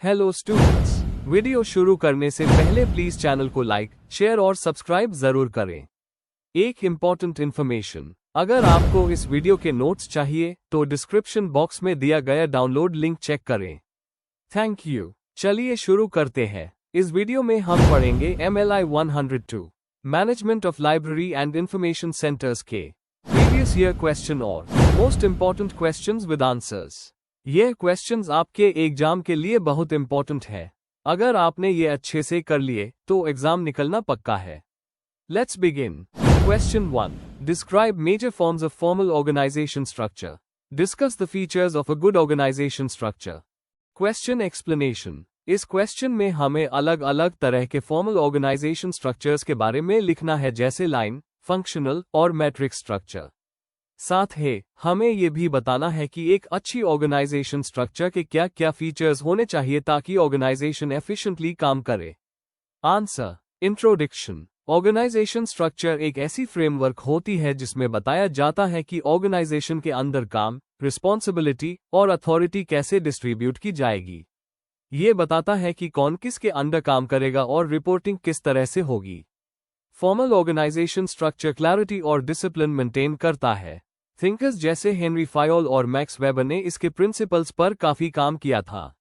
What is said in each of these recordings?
Hello students, video शुरू करने से पहले प्लीज चैनल को लाइक, शेयर और सब्सक्राइब जरूर करें। एक इम्पॉर्टेंट इन्फॉर्मेशन, अगर आपको इस वीडियो के नोट्स चाहिए तो डिस्क्रिप्शन बॉक्स में दिया गया डाउनलोड लिंक चेक करें। Thank you. चलिए शुरू करते हैं। इस वीडियो में हम पढ़ेंगे MLI 102 management of library and information centres के प्रीवियस ईयर क्वेश्चन और most important questions with answers. यह क्वेश्चंस आपके एग्जाम के लिए बहुत इंपॉर्टेंट है। अगर आपने ये अच्छे से कर लिए तो एग्जाम निकलना पक्का है। Let's begin. Question 1, describe major forms of formal organisation structure. Discuss the features of a good organisation structure. Question explanation. इस क्वेश्चन में हमें अलग अलग तरह के फॉर्मल ऑर्गेनाइजेशन स्ट्रक्चर्स के बारे में लिखना है, जैसे लाइन, फंक्शनल और मैट्रिक्स स्ट्रक्चर। साथ ही हमें यह भी बताना है कि एक अच्छी ऑर्गेनाइजेशन स्ट्रक्चर के क्या क्या फीचर्स होने चाहिए ताकि ऑर्गेनाइजेशन एफिशिएंटली काम करे। आंसर। इंट्रोडक्शन। ऑर्गेनाइजेशन स्ट्रक्चर एक ऐसी फ्रेमवर्क होती है जिसमें बताया जाता है कि ऑर्गेनाइजेशन के अंदर काम, रिस्पॉन्सिबिलिटी और अथॉरिटी कैसे डिस्ट्रीब्यूट की जाएगी। ये बताता है कि कौन किसके अंडर काम करेगा और रिपोर्टिंग किस तरह से होगी। फॉर्मल ऑर्गेनाइजेशन स्ट्रक्चर क्लैरिटी और डिसिप्लिन मेंटेन करता है। थिंकर्स जैसे हेनरी फायोल और मैक्स वेबर ने इसके प्रिंसिपल्स पर काफी काम किया था।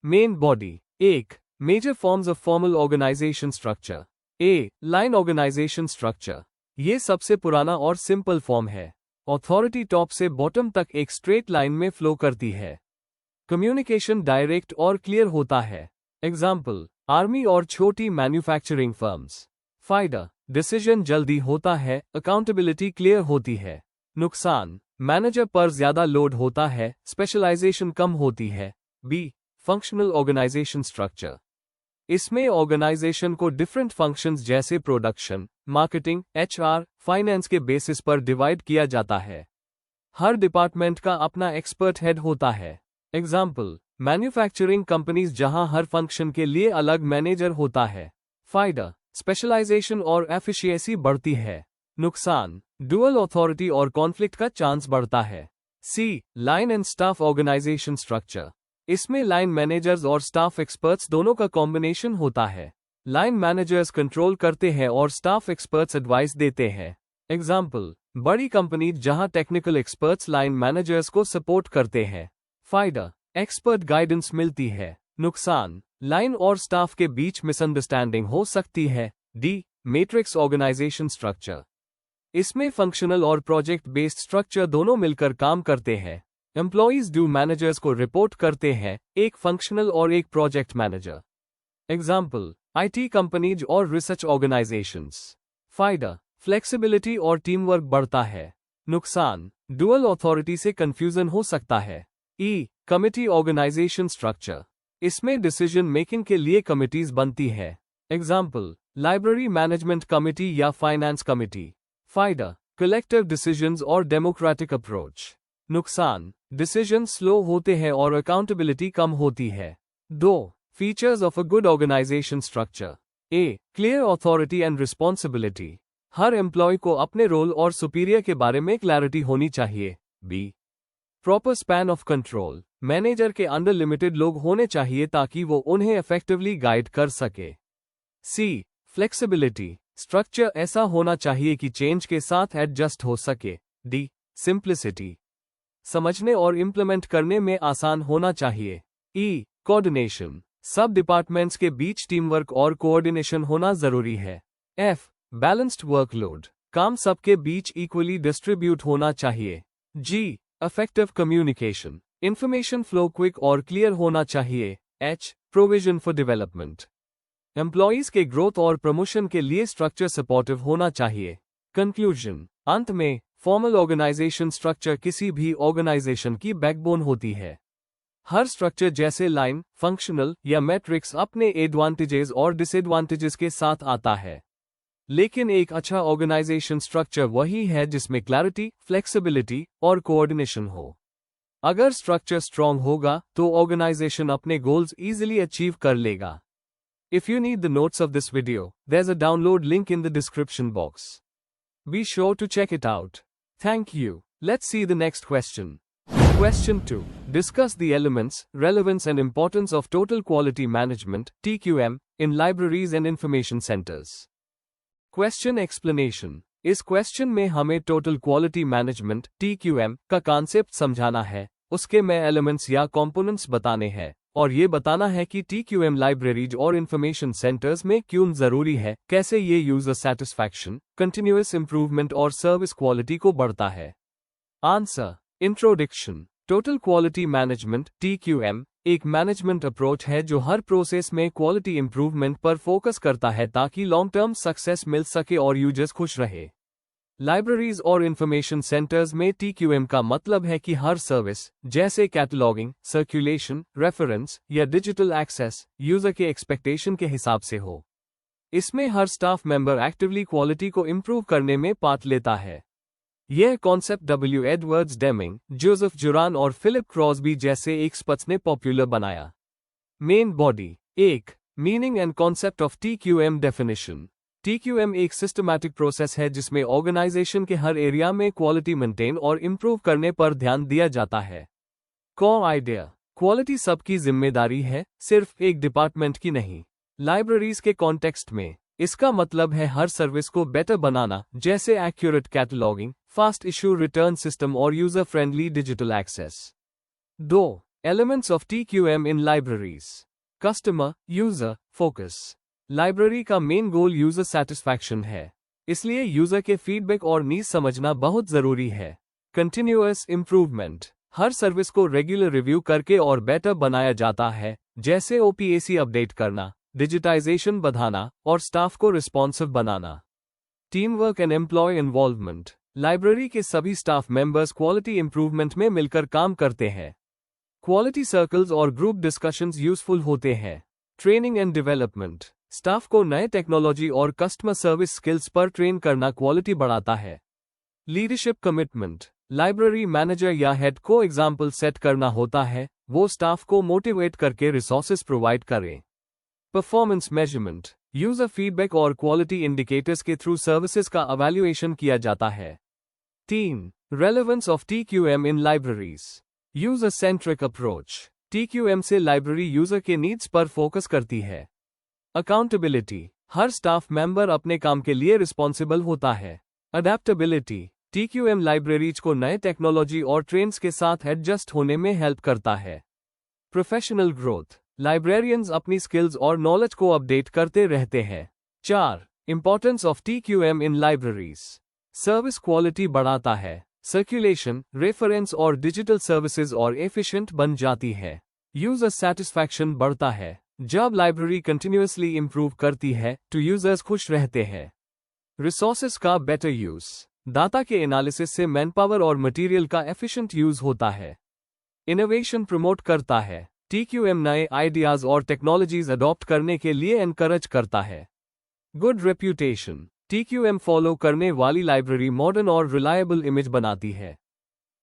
Main body. 1. Major forms of formal organisation structure. A. Line organisation structure. ये सबसे पुराना और सिंपल फॉर्म है। अथॉरिटी टॉप से बॉटम तक एक स्ट्रेट लाइन में फ्लो करती है। कम्युनिकेशन डायरेक्ट और क्लियर होता है। एग्जाम्पल, आर्मी और छोटी मैन्युफैक्चरिंग फर्म्स। फायदा, डिसीजन जल्दी होता है, अकाउंटेबिलिटी क्लियर होती है। नुकसान, मैनेजर पर ज्यादा लोड होता है, स्पेशलाइजेशन कम होती है। बी. Functional organisation structure. इसमें ऑर्गेनाइजेशन को डिफरेंट फंक्शंस जैसे प्रोडक्शन, मार्केटिंग, HR, फाइनेंस के बेसिस पर डिवाइड किया जाता है। हर डिपार्टमेंट का अपना एक्सपर्ट हेड होता है। एग्जाम्पल, मैन्युफैक्चरिंग कंपनीज जहां हर फंक्शन के लिए अलग मैनेजर होता है। फायदा, स्पेशलाइजेशन और एफिशिएंसी बढ़ती है। नुकसान, डुअल अथॉरिटी और कॉन्फ्लिक्ट का चांस बढ़ता है। C. Line and staff organisation structure. इसमें लाइन मैनेजर्स और स्टाफ एक्सपर्ट्स दोनों का कॉम्बिनेशन होता है। लाइन मैनेजर्स कंट्रोल करते हैं और स्टाफ एक्सपर्ट्स एडवाइस देते हैं। एग्जाम्पल, बड़ी कंपनी जहां टेक्निकल एक्सपर्ट्स लाइन मैनेजर्स को सपोर्ट करते हैं। फायदा, एक्सपर्ट गाइडेंस मिलती है। नुकसान, लाइन और स्टाफ के बीच मिसअंडरस्टैंडिंग हो सकती है। डी. Matrix organisation structure. इसमें फंक्शनल और प्रोजेक्ट बेस्ड स्ट्रक्चर दोनों मिलकर काम करते हैं। एम्प्लॉइज डू मैनेजर्स को रिपोर्ट करते हैं, एक फंक्शनल और एक project manager. Example, IT companies और रिसर्च ऑर्गेनाइजेशंस। फायदा, फ्लेक्सिबिलिटी और टीम वर्क बढ़ता है। नुकसान, डुअल अथॉरिटी से कंफ्यूजन हो सकता है। ई. Committee organisation structure. इसमें डिसीजन मेकिंग के लिए कमिटीज बनती है। एग्जाम्पल, लाइब्रेरी मैनेजमेंट कमिटी या फाइनेंस कमिटी। फायदा, कलेक्टिव डिसीजंस और डेमोक्रेटिक अप्रोच। नुकसान, डिसीजन स्लो होते हैं और अकाउंटेबिलिटी कम होती है। 2. Features of a good organisation structure. A. Clear authority and responsibility. हर एम्प्लॉय को अपने रोल और सुपीरियर के बारे में क्लैरिटी होनी चाहिए। B. Proper span of control. Manager के अंडर लिमिटेड लोग होने चाहिए ताकि वो उन्हें इफेक्टिवली गाइड कर सके। सी. फ्लेक्सिबिलिटी। स्ट्रक्चर ऐसा होना चाहिए कि चेंज के साथ एडजस्ट हो सके। डी. सिंप्लिसिटी। समझने और इम्प्लीमेंट करने में आसान होना चाहिए। ई. कोऑर्डिनेशन। सब डिपार्टमेंट्स के बीच टीम वर्क और कोऑर्डिनेशन होना जरूरी है। एफ. Balanced workload. काम सबके बीच इक्वली डिस्ट्रीब्यूट होना चाहिए। G. Effective communication. Information flow quick और क्लियर होना चाहिए। H. Provision for development. Employees के ग्रोथ और प्रमोशन के लिए स्ट्रक्चर सपोर्टिव होना चाहिए। कंक्लूजन। अंत में, फॉर्मल ऑर्गेनाइजेशन स्ट्रक्चर किसी भी ऑर्गेनाइजेशन की बैकबोन होती है। हर स्ट्रक्चर जैसे लाइन, फंक्शनल या मैट्रिक्स अपने एडवांटेजेस और डिसएडवांटेजेस के साथ आता है। लेकिन एक अच्छा ऑर्गेनाइजेशन स्ट्रक्चर वही है जिसमें क्लैरिटी, फ्लेक्सिबिलिटी और कोऑर्डिनेशन हो। अगर स्ट्रक्चर स्ट्रांग होगा तो ऑर्गेनाइजेशन अपने गोल्स इजीली अचीव कर लेगा। If you need the notes of this video, there's a download link in the description box. Be sure to check it out. Thank you. Let's see the next question. Question 2. Discuss the elements, relevance and importance of total quality management (TQM) in libraries and information centers. Question explanation. इस question में हमें total quality management (TQM) का concept समझाना है, उसके में elements या components बताने हैं, और ये बताना है कि TQM लाइब्रेरीज और इंफॉर्मेशन सेंटर्स में क्यों जरूरी है, कैसे ये यूजर सेटिस्फैक्शन, कंटिन्यूअस इंप्रूवमेंट और सर्विस क्वालिटी को बढ़ता है। Answer. Introduction. Total quality management (TQM) एक मैनेजमेंट अप्रोच है जो हर प्रोसेस में क्वालिटी इंप्रूवमेंट पर फोकस करता है ताकि लॉन्ग टर्म सक्सेस मिल सके और यूजर्स खुश रहे। लाइब्रेरीज और इंफॉर्मेशन सेंटर्स में TQM का मतलब है कि हर सर्विस, जैसे कैटलॉगिंग, सर्कुलेशन, रेफरेंस या डिजिटल एक्सेस, यूजर के एक्सपेक्टेशन के हिसाब से हो। इसमें हर स्टाफ मेंबर एक्टिवली क्वालिटी को इंप्रूव करने में पार्ट लेता है। यह concept W. Edwards Deming, Joseph Juran और फिलिप क्रॉसबी जैसे एक्सपर्ट्स ने पॉपुलर बनाया। Main body. 1. Meaning and concept of TQM definition. TQM एक सिस्टमैटिक प्रोसेस है जिसमें ऑर्गेनाइजेशन के हर एरिया में क्वालिटी मेंटेन और इंप्रूव करने पर ध्यान दिया जाता है। Core idea. क्वालिटी सबकी जिम्मेदारी है, सिर्फ एक डिपार्टमेंट की नहीं। लाइब्रेरीज के कॉन्टेक्स्ट में इसका मतलब है हर सर्विस को बेटर बनाना, जैसे accurate cataloguing, fast issue return system और user friendly digital access. 2. Elements of TQM in libraries. Customer user focus. Library का मेन गोल यूजर सेटिस्फैक्शन है, इसलिए यूजर के फीडबैक और नीड्स समझना बहुत जरूरी है। Continuous improvement. हर सर्विस को रेगुलर रिव्यू करके और बेटर बनाया जाता है, जैसे OPAC अपडेट करना, डिजिटाइजेशन बढ़ाना और स्टाफ को रिस्पॉन्सिव बनाना। Team work and employee involvement. Library के सभी स्टाफ मेंबर्स क्वालिटी इंप्रूवमेंट में मिलकर काम करते हैं। क्वालिटी सर्कल्स और ग्रुप डिस्कशंस यूजफुल होते हैं। Training and development. स्टाफ को नए टेक्नोलॉजी और कस्टमर सर्विस स्किल्स पर ट्रेन करना क्वालिटी बढ़ाता है। Leadership commitment. लाइब्रेरी मैनेजर या हेड को एग्जाम्पल सेट करना होता है, वो स्टाफ को मोटिवेट करके रिसोर्सेज प्रोवाइड करें। Performance measurement. यूजर फीडबैक और क्वालिटी इंडिकेटर्स के थ्रू सर्विसेज का इवैल्यूएशन किया जाता है। 3. Relevance of TQM in libraries. User centric approach. TQM से लाइब्रेरी यूजर के नीड्स पर फोकस करती है। अकाउंटेबिलिटी। हर स्टाफ मेंबर अपने काम के लिए रिस्पॉन्सिबल होता है। अडेप्टेबिलिटी। TQM लाइब्रेरीज को नए टेक्नोलॉजी और ट्रेंड्स के साथ एडजस्ट होने में हेल्प करता है। Professional growth. लाइब्रेरियंस अपनी स्किल्स और नॉलेज को अपडेट करते रहते हैं। 4. Importance of TQM in libraries. Service quality बढ़ाता है, सर्कुलेशन, रेफरेंस और डिजिटल सर्विसेज और एफिशिएंट बन जाती है। यूजर सेटिस्फैक्शन बढ़ता है। जब लाइब्रेरी कंटिन्यूअसली इंप्रूव करती है तो यूजर्स खुश रहते हैं। रिसोर्सेज का बेटर यूज। डाटा के एनालिसिस से मैनपावर और मटेरियल का एफिशिएंट यूज होता है। इनोवेशन प्रमोट करता है। TQM नए आइडियाज और टेक्नोलॉजीज अडॉप्ट करने के लिए एनकरेज करता है। Good reputation. TQM फॉलो करने वाली लाइब्रेरी मॉडर्न और रिलायबल इमेज बनाती है।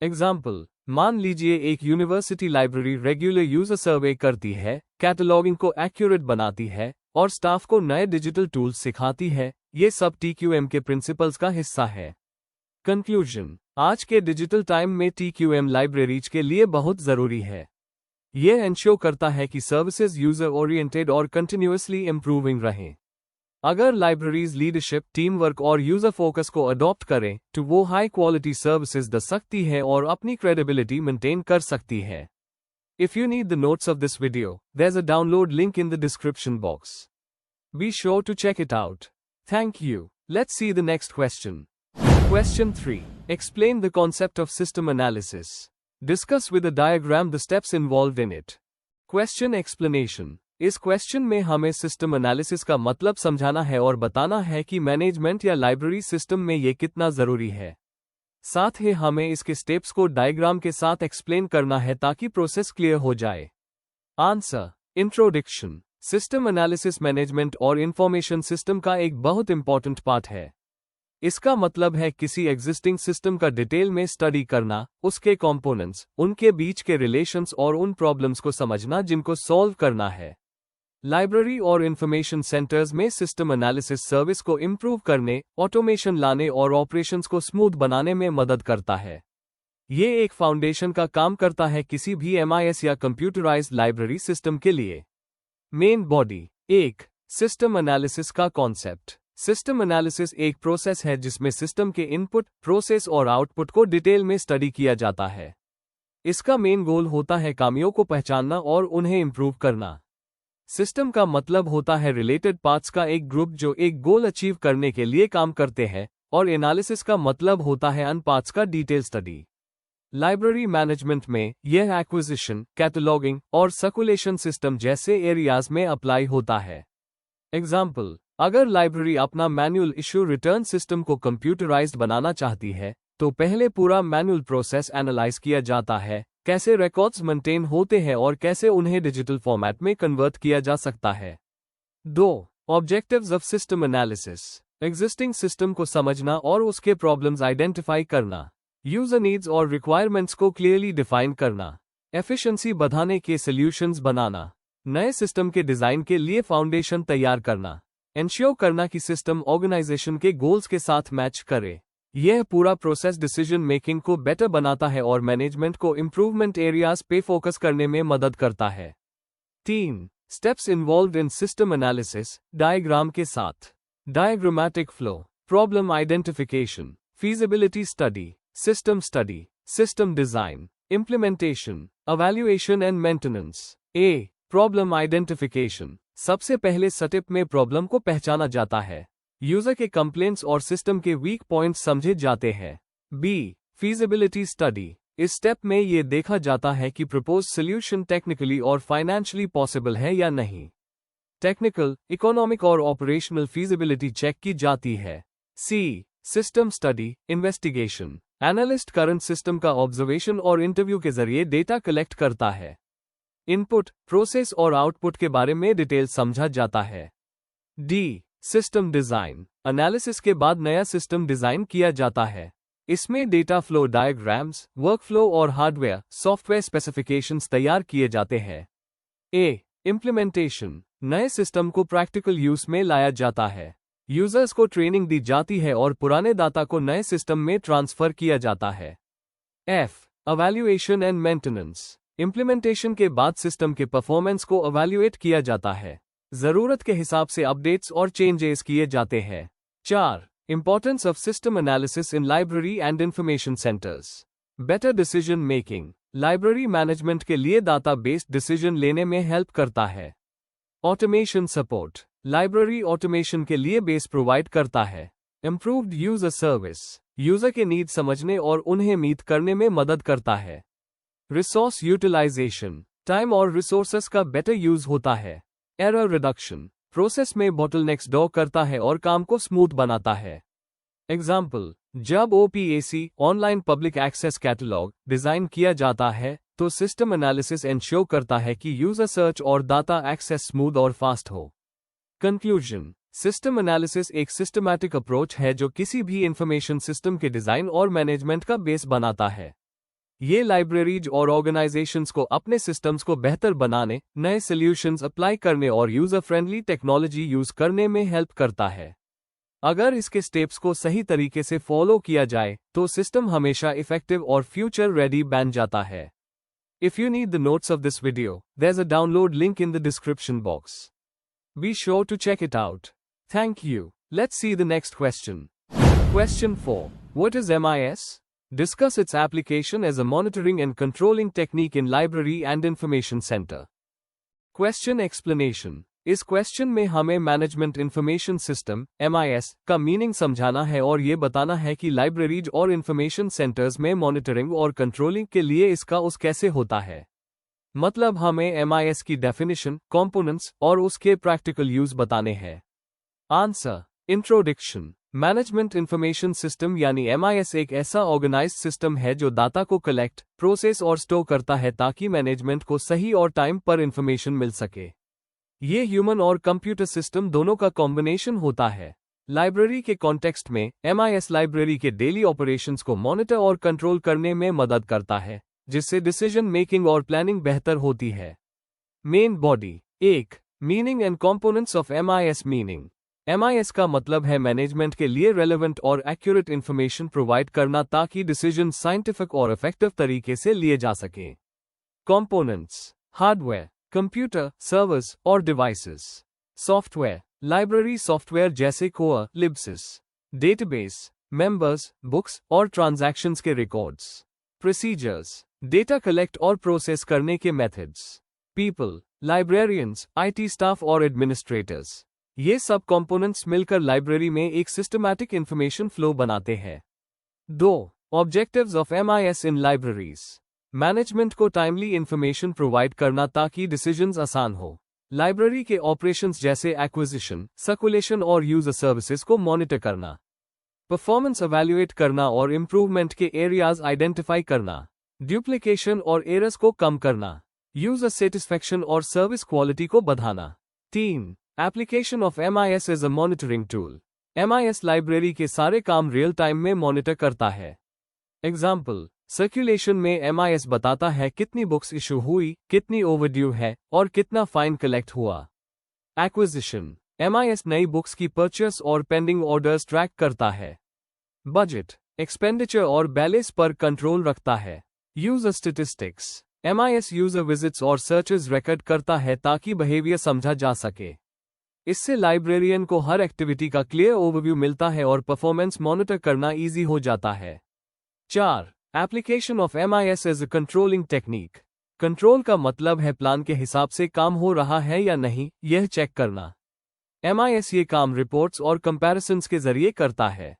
एग्जाम्पल, मान लीजिए एक यूनिवर्सिटी लाइब्रेरी रेगुलर यूजर सर्वे करती है, कैटलॉगिंग को एक्यूरेट बनाती है और स्टाफ को नए डिजिटल टूल्स सिखाती है। ये सब TQM के प्रिंसिपल्स का हिस्सा है। कंक्लूजन। आज के डिजिटल टाइम में TQM लाइब्रेरीज के लिए बहुत जरूरी है। यह इंश्योर करता है कि सर्विसेज यूजर ओरिएंटेड और कंटिन्यूअसली इंप्रूविंग रहें। अगर लाइब्रेरीज लीडरशिप, टीम वर्क और यूजर फोकस को अडॉप्ट करें तो वो हाई क्वालिटी सर्विसेज दे सकती है और अपनी क्रेडिबिलिटी मेंटेन कर सकती है। If you need the notes of this video, there's a download link in the description box. Be sure to check it out. Thank you. Let's see the next question. Question 3. Explain the concept of system analysis. Discuss with a diagram the steps involved in it. Question explanation. इस question में हमें system analysis का मतलब समझाना है और बताना है कि मैनेजमेंट या लाइब्रेरी सिस्टम में ये कितना जरूरी है। साथ ही हमें इसके स्टेप्स को डायग्राम के साथ एक्सप्लेन करना है ताकि प्रोसेस क्लियर हो जाए। Answer. Introduction. System analysis management और इंफॉर्मेशन सिस्टम का एक बहुत इंपॉर्टेंट पार्ट है। इसका मतलब है किसी एग्जिस्टिंग सिस्टम का डिटेल में स्टडी करना, उसके कंपोनेंट्स, उनके बीच के रिलेशंस और उन प्रॉब्लम्स को समझना जिनको सॉल्व करना है। लाइब्रेरी और इंफॉर्मेशन सेंटर्स में सिस्टम एनालिसिस सर्विस को इंप्रूव करने, ऑटोमेशन लाने और ऑपरेशंस को स्मूथ बनाने में मदद करता है। ये एक फाउंडेशन का काम करता है किसी भी MIS या कंप्यूटराइज्ड लाइब्रेरी सिस्टम के लिए। Main body. 1. सिस्टम एनालिसिस का कॉन्सेप्ट। सिस्टम एनालिसिस एक प्रोसेस है जिसमें सिस्टम के इनपुट, प्रोसेस और आउटपुट को डिटेल में स्टडी किया जाता है। इसका मेन गोल होता है खामियों को पहचानना और उन्हें इंप्रूव करना। सिस्टम का मतलब होता है रिलेटेड पार्ट्स का एक ग्रुप जो एक गोल अचीव करने के लिए काम करते हैं, और एनालिसिस का मतलब होता है अन पार्ट्स का डिटेल स्टडी। लाइब्रेरी मैनेजमेंट में यह एक्विजिशन, कैटलॉगिंग और सर्कुलेशन सिस्टम जैसे एरियाज में अप्लाई होता है। एग्जाम्पल, अगर लाइब्रेरी अपना मैनुअल इश्यू रिटर्न सिस्टम को कंप्यूटराइज्ड बनाना चाहती है, तो पहले पूरा मैनुअल प्रोसेस एनालाइज किया जाता है, कैसे रिकॉर्ड्स मेंटेन होते हैं और कैसे उन्हें डिजिटल फॉर्मेट में कन्वर्ट किया जा सकता है। 2. Objectives of system analysis. Existing system को समझना और उसके प्रॉब्लम्स आइडेंटिफाई करना। यूजर नीड्स और रिक्वायरमेंट्स को क्लियरली डिफाइन करना। एफिशिएंसी बढ़ाने के सॉल्यूशंस बनाना। नए सिस्टम के डिजाइन के लिए फाउंडेशन तैयार करना। इंश्योर करना कि सिस्टम ऑर्गेनाइजेशन के गोल्स के साथ मैच करे। यह पूरा प्रोसेस डिसीजन मेकिंग को बेटर बनाता है और मैनेजमेंट को इम्प्रूवमेंट एरियाज पे फोकस करने में मदद करता है। 3. स्टेप्स इन्वॉल्व्ड इन सिस्टम एनालिसिस, डायग्राम के साथ। Diagrammatic flow, problem identification, feasibility study, system study, system design, implementation, evaluation and maintenance. A. Problem identification. सबसे पहले स्टेप में प्रॉब्लम को पहचाना जाता है। यूजर के कंप्लेंट्स और सिस्टम के वीक पॉइंट्स समझे जाते हैं। B. Feasibility study. इस स्टेप में ये देखा जाता है कि प्रपोज सोल्यूशन टेक्निकली और फाइनेंशियली पॉसिबल है या नहीं। टेक्निकल, इकोनॉमिक और ऑपरेशनल फीजिबिलिटी चेक की जाती है। C. System study, investigation. Analyst current system का ऑब्जर्वेशन और इंटरव्यू के जरिए डेटा कलेक्ट करता है। इनपुट, प्रोसेस और आउटपुट के बारे में डिटेल समझा जाता है। D. System design. एनालिसिस के बाद नया सिस्टम डिजाइन किया जाता है। इसमें डेटा फ्लो डायग्राम्स, वर्कफ्लो और हार्डवेयर, सॉफ्टवेयर स्पेसिफिकेशंस तैयार किए जाते हैं। A. इम्प्लीमेंटेशन। नए सिस्टम को प्रैक्टिकल यूज में लाया जाता है। यूजर्स को ट्रेनिंग दी जाती है और पुराने डाटा को नए सिस्टम में ट्रांसफर किया जाता है। F. evaluation and maintenance. Implementation के बाद सिस्टम के परफॉर्मेंस को evaluate किया जाता है। जरूरत के हिसाब से अपडेट्स और चेंजेस किए जाते हैं। 4. Importance of system analysis in library and information centres. Better decision making. Library management के लिए डाटा बेस्ड डिसीजन लेने में हेल्प करता है। Automation support. लाइब्रेरी ऑटोमेशन के लिए बेस प्रोवाइड करता है। Improved user service. यूजर के नीड समझने और उन्हें मीट करने में मदद करता है। Resource utilisation. टाइम और रिसोर्सेस का बेटर यूज होता है। Error reduction. प्रोसेस में बॉटलनेक्स डॉ करता है और काम को स्मूथ बनाता है। एग्जाम्पल, जब OPAC online public access catalogue design किया जाता है, तो सिस्टम एनालिसिस इंश्योर करता है कि यूजर सर्च और डाटा एक्सेस स्मूथ और फास्ट हो। कंक्लूजन। सिस्टम एनालिसिस एक सिस्टमैटिक अप्रोच है जो किसी भी इंफॉर्मेशन सिस्टम के डिजाइन और मैनेजमेंट का बेस बनाता है। ये लाइब्रेरीज और ऑर्गेनाइजेशंस को अपने सिस्टम्स को बेहतर बनाने, नए सॉल्यूशंस अप्लाई करने और यूजर फ्रेंडली टेक्नोलॉजी यूज करने में हेल्प करता है। अगर इसके स्टेप्स को सही तरीके से फॉलो किया जाए, तो सिस्टम हमेशा इफेक्टिव और फ्यूचर रेडी बन जाता है। If you need the notes of this video, there's a download link in the description box. Be sure to check it out. Thank you. Let's see the next question. Question 4. What is MIS? Discuss its application as a monitoring and controlling technique in library and information center. Question explanation. इस question में हमें management information system MIS का meaning समझाना है और ये बताना है कि लाइब्रेरीज और इंफॉर्मेशन सेंटर्स में मॉनिटरिंग और कंट्रोलिंग के लिए इसका उस कैसे होता है। मतलब हमें MIS की डेफिनेशन, कंपोनेंट्स और उसके प्रैक्टिकल यूज बताने हैं। Answer. Introduction. Management information system यानी MIS एक ऐसा ऑर्गेनाइज्ड सिस्टम है जो डाटा को कलेक्ट, प्रोसेस और स्टोर करता है ताकि मैनेजमेंट को सही और टाइम पर इंफॉर्मेशन मिल सके। ये ह्यूमन और कंप्यूटर सिस्टम दोनों का कॉम्बिनेशन होता है। लाइब्रेरी के कॉन्टेक्स्ट में MIS लाइब्रेरी के डेली ऑपरेशंस को मॉनिटर और कंट्रोल करने में मदद करता है, जिससे डिसीजन मेकिंग और प्लानिंग बेहतर होती है। Main body. 1. Meaning and components of MIS meaning. MIS का मतलब है मैनेजमेंट के लिए रेलेवेंट और एक्यूरेट इंफॉर्मेशन प्रोवाइड करना ताकि डिसीजन साइंटिफिक और इफेक्टिव तरीके से लिए जा सके। कंपोनेंट्स, हार्डवेयर, कंप्यूटर, सर्वर्स और डिवाइसेस। सॉफ्टवेयर, लाइब्रेरी सॉफ्टवेयर जैसे कोर, लिब्सिस। डेटाबेस, मेंबर्स, बुक्स और ट्रांजैक्शंस के रिकॉर्ड्स। प्रोसीजर्स, डेटा कलेक्ट और प्रोसेस करने के methods. People, librarians, IT staff और एडमिनिस्ट्रेटर्स। ये सब कंपोनेंट्स मिलकर लाइब्रेरी में एक सिस्टमैटिक इंफॉर्मेशन फ्लो बनाते हैं। 2. Objectives of MIS in libraries. Management को टाइमली इंफॉर्मेशन प्रोवाइड करना ताकि डिसीजंस आसान हो। लाइब्रेरी के ऑपरेशंस जैसे एक्विजिशन, सर्कुलेशन और यूजर सर्विसेज को मॉनिटर करना। परफॉर्मेंस एवेल्युएट करना और इंप्रूवमेंट के एरियाज आइडेंटिफाई करना। ड्यूप्लिकेशन और एरर्स को कम करना। यूजर सेटिस्फैक्शन और सर्विस क्वालिटी को बढ़ाना। 3. Application of MIS as a monitoring tool. MIS library के सारे काम रियल टाइम में मॉनिटर करता है। एग्जाम्पल, सर्कुलेशन में MIS बताता है कितनी बुक्स इशू हुई, कितनी ओवरड्यू है और कितना फाइन कलेक्ट हुआ। एक्विजिशन, MIS नई बुक्स की परचेस और पेंडिंग ऑर्डर्स ट्रैक करता है। बजट, एक्सपेंडिचर और बैलेंस पर कंट्रोल रखता है। User statistics, MIS user visits और सर्चेस रिकॉर्ड करता है ताकि बिहेवियर समझा जा सके। इससे लाइब्रेरियन को हर एक्टिविटी का क्लियर ओवरव्यू मिलता है और परफॉर्मेंस मॉनिटर करना इजी हो जाता है। 4. Application of MIS as a controlling technique. Control का मतलब है प्लान के हिसाब से काम हो रहा है या नहीं, यह चेक करना। MIS ये काम रिपोर्ट्स और कंपैरिजंस के जरिए करता है।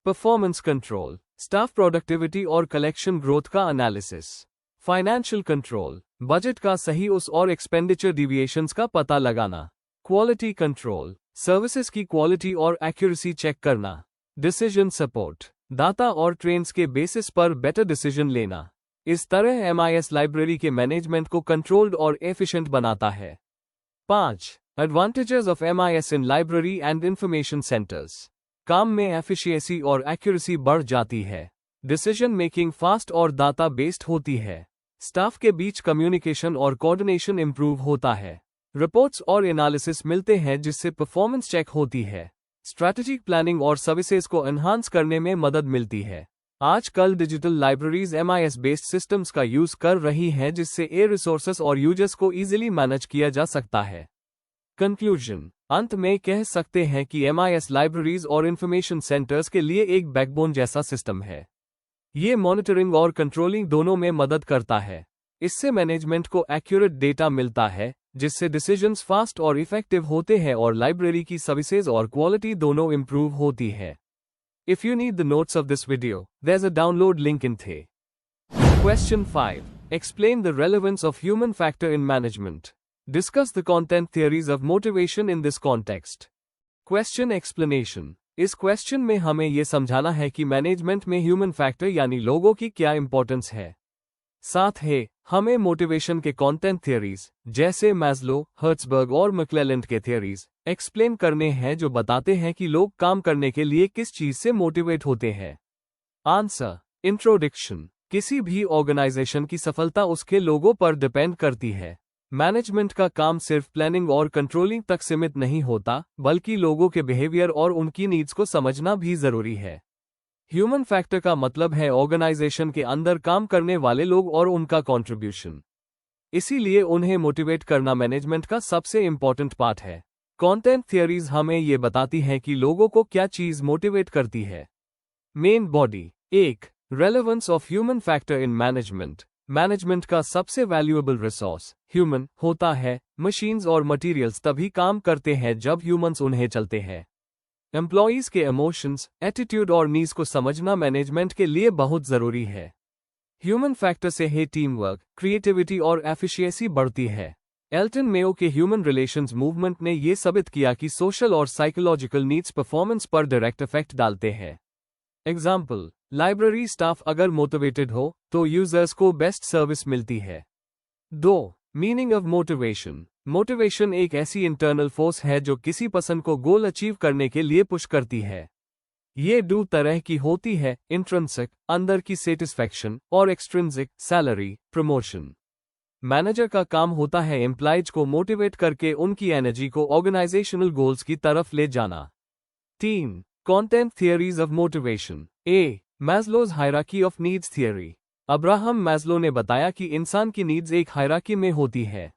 परफॉर्मेंस कंट्रोल, स्टाफ प्रोडक्टिविटी और कलेक्शन ग्रोथ का एनालिसिस। फाइनेंशियल कंट्रोल, बजट का सही यूज और एक्सपेंडिचर डिविएशंस का पता लगाना। क्वालिटी कंट्रोल, सर्विसेज की क्वालिटी और एक्यूरेसी चेक करना। डिसीजन सपोर्ट, डाटा और ट्रेंड्स के बेसिस पर बेटर डिसीजन लेना। इस तरह MIS लाइब्रेरी के मैनेजमेंट को कंट्रोल्ड और एफिशिएंट बनाता है। 5. Advantages of MIS in library and information centres. काम में एफिशिएंसी और एक्यूरेसी बढ़ जाती है। डिसीजन मेकिंग फास्ट और डाटा बेस्ड होती है। स्टाफ के बीच कम्युनिकेशन और कोऑर्डिनेशन इंप्रूव होता है। रिपोर्ट्स और एनालिसिस मिलते हैं जिससे परफॉर्मेंस चेक होती है। स्ट्रैटेजिक प्लानिंग और सर्विसेज को एनहांस करने में मदद मिलती है। आजकल digital libraries MIS based systems का यूज कर रही हैं जिससे रिसोर्सेस और यूजर्स को इजीली मैनेज किया जा सकता है। कंक्लूजन, अंत में कह सकते हैं कि MIS लाइब्रेरीज और इंफॉर्मेशन सेंटर्स के लिए एक बैकबोन जैसा सिस्टम है। ये मॉनिटरिंग और कंट्रोलिंग दोनों में मदद करता है। इससे मैनेजमेंट को एक्यूरेट डेटा मिलता है जिससे डिसीजंस फास्ट और इफेक्टिव होते हैं और लाइब्रेरी की सर्विसेज और क्वालिटी दोनों इंप्रूव होती है। If you need the notes of this video, there is a download link in the. Question 5. Explain the relevance of human factor in management. Discuss the content theories of motivation in this context. Question explanation. इस question में हमें यह समझाना है कि management में human factor यानी लोगों की क्या इंपॉर्टेंस है। साथ ही हमें मोटिवेशन के कंटेंट थियरीज जैसे मैस्लो, हर्ट्जबर्ग और मैक्लेलैंड के थियरीज एक्सप्लेन करने हैं जो बताते हैं कि लोग काम करने के लिए किस चीज से मोटिवेट होते हैं। आंसर। इंट्रोडक्शन। किसी भी ऑर्गेनाइजेशन की सफलता उसके लोगों पर डिपेंड करती है। मैनेजमेंट का काम सिर्फ प्लानिंग और कंट्रोलिंग तक सीमित नहीं होता, बल्कि लोगों के बिहेवियर और उनकी नीड्स को समझना भी जरूरी है। ह्यूमन फैक्टर का मतलब है ऑर्गेनाइजेशन के अंदर काम करने वाले लोग और उनका कंट्रीब्यूशन। इसीलिए उन्हें मोटिवेट करना मैनेजमेंट का सबसे इंपॉर्टेंट पार्ट है। कंटेंट थियरीज हमें ये बताती हैं कि लोगों को क्या चीज मोटिवेट करती है। Main body. 1. Relevance of human factor in management. Management का सबसे वैल्यूएबल रिसोर्स ह्यूमन होता है। मशीन्स और मटीरियल्स तभी काम करते हैं जब ह्यूमंस उन्हें चलते हैं। एम्प्लॉयज के इमोशंस, एटीट्यूड और नीड्स को समझना मैनेजमेंट के लिए बहुत जरूरी है। ह्यूमन फैक्टर से ही टीम वर्क, क्रिएटिविटी और एफिशिएंसी बढ़ती है। एल्टन मेयो के ह्यूमन रिलेशंस मूवमेंट ने यह साबित किया कि सोशल और साइकोलॉजिकल नीड्स परफॉर्मेंस पर डायरेक्ट इफेक्ट डालते हैं। एग्जाम्पल, लाइब्रेरी स्टाफ अगर मोटिवेटेड हो तो यूजर्स को बेस्ट सर्विस मिलती है। 2. Meaning of motivation. मोटिवेशन एक ऐसी इंटरनल फोर्स है जो किसी पर्सन को गोल अचीव करने के लिए पुश करती है। ये दो तरह की होती है, इंट्रिंसिक अंदर की सेटिस्फैक्शन और एक्सट्रिंसिक सैलरी, प्रमोशन। मैनेजर का काम होता है एम्प्लॉयज को मोटिवेट करके उनकी एनर्जी को ऑर्गेनाइजेशनल गोल्स की तरफ ले जाना। 3. Content theories of motivation. A. Maslow's hierarchy of needs theory. Abraham Maslow ने बताया कि इंसान की नीड्स एक हायरार्की में होती है।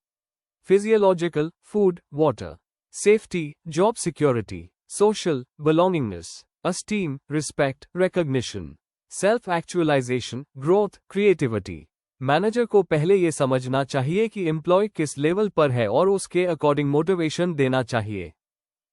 Physiological, food, water, safety, job security, social, belongingness, esteem, respect, recognition, self actualisation, growth, creativity. Manager को पहले ये समझना चाहिए कि एम्प्लॉय किस लेवल पर है और उसके अकॉर्डिंग मोटिवेशन देना चाहिए।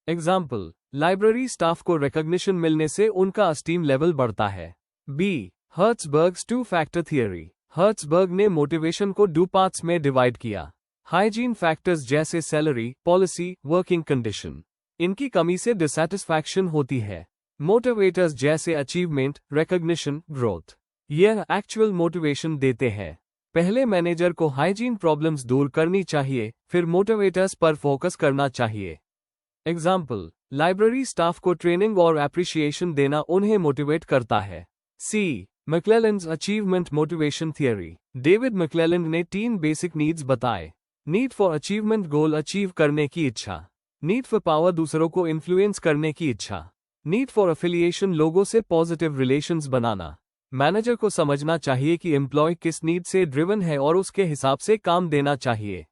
एग्जाम्पल, लाइब्रेरी स्टाफ को रिकॉग्निशन मिलने से उनका अस्टीम लेवल बढ़ता है। B. Herzberg's 2 factor theory. Herzberg ने मोटिवेशन को 2 पार्ट्स में डिवाइड किया। हाइजीन फैक्टर्स जैसे सैलरी, पॉलिसी, वर्किंग कंडीशन, इनकी कमी से डिसैटिस्फैक्शन होती है। मोटिवेटर्स जैसे अचीवमेंट, रिकॉग्निशन, ग्रोथ, यह एक्चुअल मोटिवेशन देते हैं। पहले मैनेजर को हाइजीन प्रॉब्लम्स दूर करनी चाहिए, फिर मोटिवेटर्स पर फोकस करना चाहिए। एग्जाम्पल, लाइब्रेरी स्टाफ को ट्रेनिंग और एप्रिशिएशन देना उन्हें मोटिवेट करता है। सी. मैक्लेलैंड्स अचीवमेंट मोटिवेशन थियरी। डेविड मैक्लेलैंड ने 3 बेसिक नीड्स बताए। Need for achievement, goal achieve करने की इच्छा। नीड फॉर पावर, दूसरों को इन्फ्लुएंस करने की इच्छा। नीड फॉर एफिलिएशन, लोगों से पॉजिटिव रिलेशंस बनाना। मैनेजर को समझना चाहिए कि एम्प्लॉय किस नीड से ड्रिवन है और उसके हिसाब से काम देना चाहिए।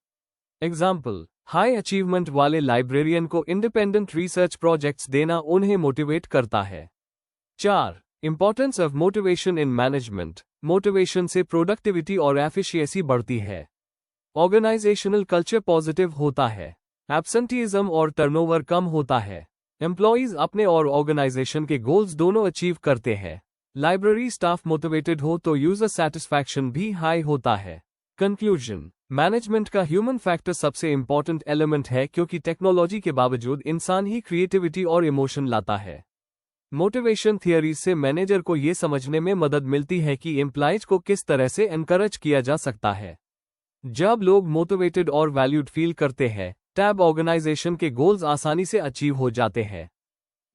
एग्जाम्पल, हाई अचीवमेंट वाले लाइब्रेरियन को इंडिपेंडेंट रिसर्च प्रोजेक्ट्स देना उन्हें मोटिवेट करता है। 4. Importance of motivation in management. Motivation से प्रोडक्टिविटी और एफिशिएंसी बढ़ती है। ऑर्गेनाइजेशनल कल्चर पॉजिटिव होता है। एब्सेंटीइज्म और टर्नओवर कम होता है। एम्प्लॉयज अपने और ऑर्गेनाइजेशन के गोल्स दोनों अचीव करते हैं। लाइब्रेरी स्टाफ मोटिवेटेड हो तो यूजर सेटिस्फैक्शन भी हाई होता है। कंक्लूजन, मैनेजमेंट का ह्यूमन फैक्टर सबसे इंपॉर्टेंट एलिमेंट है क्योंकि टेक्नोलॉजी के बावजूद इंसान ही क्रिएटिविटी और इमोशन लाता है। मोटिवेशन थियरीज से मैनेजर को ये समझने में मदद मिलती है कि एम्प्लॉयज को किस तरह से एनकरेज किया जा सकता है। जब लोग मोटिवेटेड और वैल्यूड फील करते हैं, तब ऑर्गेनाइजेशन के गोल्स आसानी से अचीव हो जाते हैं।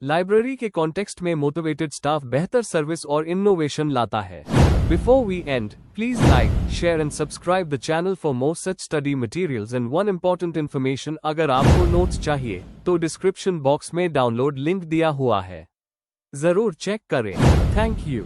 लाइब्रेरी के कॉन्टेक्स्ट में मोटिवेटेड स्टाफ बेहतर सर्विस और इनोवेशन लाता है। Before we end, please like, share and subscribe the channel for more such study materials and one important information। अगर आपको नोट्स चाहिए तो डिस्क्रिप्शन बॉक्स में डाउनलोड लिंक दिया हुआ है, जरूर चेक करें। Thank you.